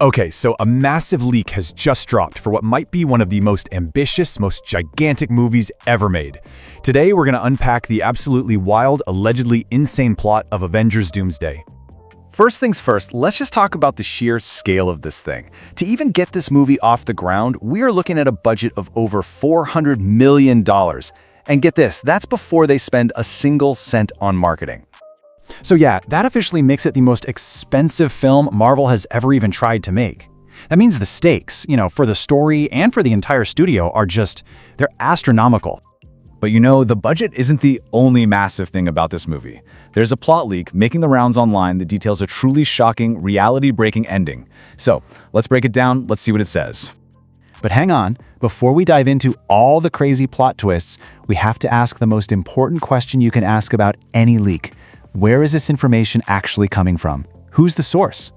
Okay, so a massive leak has just dropped for what might be one of the most ambitious, most gigantic movies ever made. Today, we're going to unpack the absolutely wild, allegedly insane plot of Avengers Doomsday. First things first, let's just talk about the sheer scale of this thing. To even get this movie off the ground, we are looking at a budget of over $400 million. And get this, that's before they spend a single cent on marketing. So yeah, that officially makes it the most expensive film Marvel has ever even tried to make. That means the stakes, for the story and for the entire studio they're astronomical. But the budget isn't the only massive thing about this movie. There's a plot leak making the rounds online that details a truly shocking, reality-breaking ending. So let's break it down, let's see what it says. But hang on, before we dive into all the crazy plot twists, we have to ask the most important question you can ask about any leak. Where is this information actually coming from? Who's the source?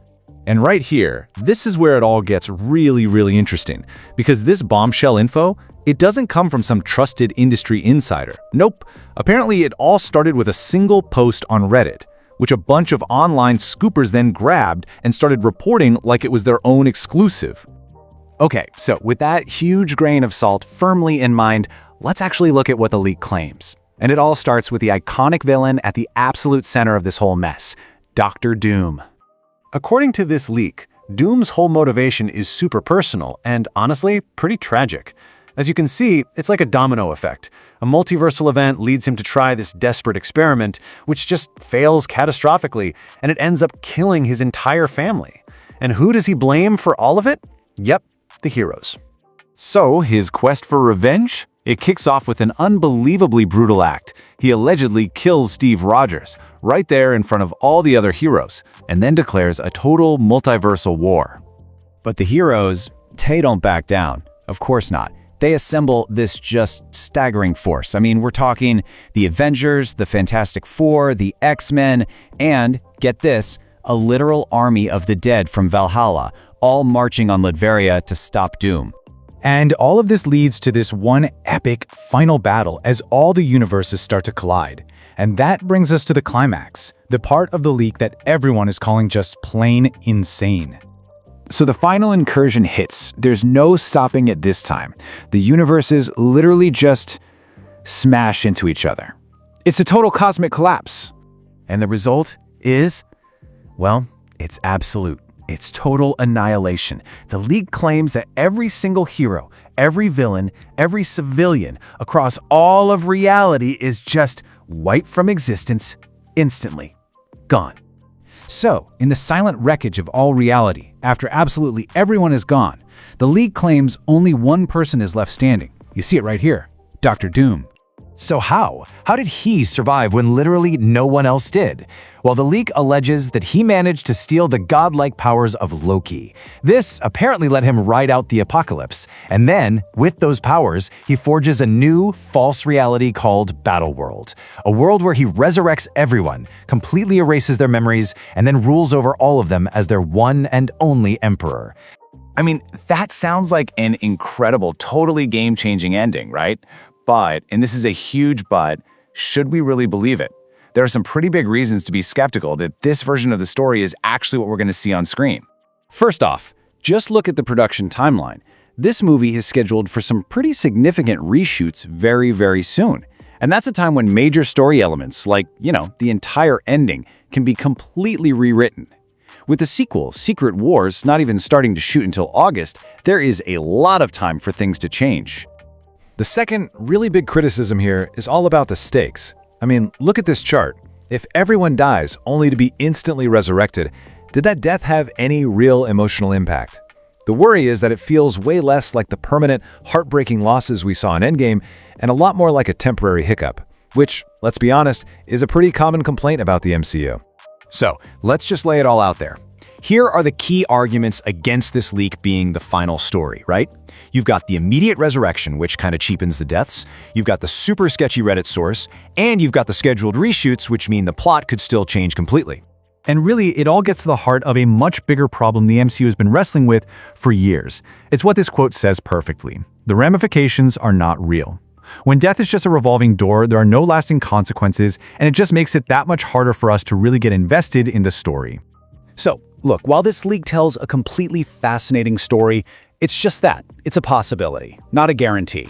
And right here, this is where it all gets really interesting. Because this bombshell info, it doesn't come from some trusted industry insider. Nope. Apparently, it all started with a single post on Reddit, which a bunch of online scoopers then grabbed and started reporting like it was their own exclusive. Okay, so with that huge grain of salt firmly in mind, let's actually look at what the leak claims. And it all starts with the iconic villain at the absolute center of this whole mess, Dr. Doom. According to this leak, Doom's whole motivation is super personal and, honestly, pretty tragic. As you can see, it's like a domino effect. A multiversal event leads him to try this desperate experiment, which just fails catastrophically, and it ends up killing his entire family. And who does he blame for all of it? Yep, the heroes. So, his quest for revenge? It kicks off with an unbelievably brutal act. He allegedly kills Steve Rogers, right there in front of all the other heroes, and then declares a total multiversal war. But the heroes, they don't back down. Of course not. They assemble this just staggering force. We're talking the Avengers, the Fantastic Four, the X-Men, and, get this, a literal army of the dead from Valhalla, all marching on Latveria to stop Doom. And all of this leads to this one epic final battle as all the universes start to collide. And that brings us to the climax, the part of the leak that everyone is calling just plain insane. So the final incursion hits. There's no stopping it this time. The universes literally just smash into each other. It's a total cosmic collapse. And the result is, well, it's absolute. It's total annihilation. The leak claims that every single hero, every villain, every civilian across all of reality is just wiped from existence instantly. Gone. So, in the silent wreckage of all reality, after absolutely everyone is gone, the leak claims only one person is left standing. You see it right here, Dr. Doom. So how? How did he survive when literally no one else did? Well, the leak alleges that he managed to steal the godlike powers of Loki. This apparently let him ride out the apocalypse. And then, with those powers, he forges a new, false reality called Battleworld. A world where he resurrects everyone, completely erases their memories, and then rules over all of them as their one and only emperor. That sounds like an incredible, totally game-changing ending, right? But, and this is a huge but, should we really believe it? There are some pretty big reasons to be skeptical that this version of the story is actually what we're going to see on screen. First off, just look at the production timeline. This movie is scheduled for some pretty significant reshoots very soon. And that's a time when major story elements, like, the entire ending, can be completely rewritten. With the sequel, Secret Wars, not even starting to shoot until August, there is a lot of time for things to change. The second really big criticism here is all about the stakes. Look at this chart. If everyone dies only to be instantly resurrected, did that death have any real emotional impact? The worry is that it feels way less like the permanent, heartbreaking losses we saw in Endgame and a lot more like a temporary hiccup, which, let's be honest, is a pretty common complaint about the MCU. So, let's just lay it all out there. Here are the key arguments against this leak being the final story, right? You've got the immediate resurrection, which kind of cheapens the deaths. You've got the super sketchy Reddit source, and you've got the scheduled reshoots, which mean the plot could still change completely. And really, it all gets to the heart of a much bigger problem the MCU has been wrestling with for years. It's what this quote says perfectly. The ramifications are not real. When death is just a revolving door, there are no lasting consequences, and it just makes it that much harder for us to really get invested in the story. So, look, while this leak tells a completely fascinating story, it's just that. It's a possibility, not a guarantee.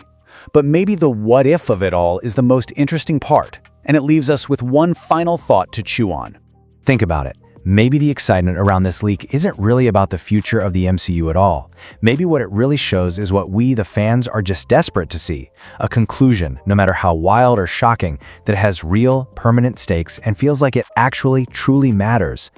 But maybe the what if of it all is the most interesting part, and it leaves us with one final thought to chew on. Think about it. Maybe the excitement around this leak isn't really about the future of the MCU at all. Maybe what it really shows is what we, the fans, are just desperate to see. A conclusion, no matter how wild or shocking, that has real, permanent stakes and feels like it actually, truly matters.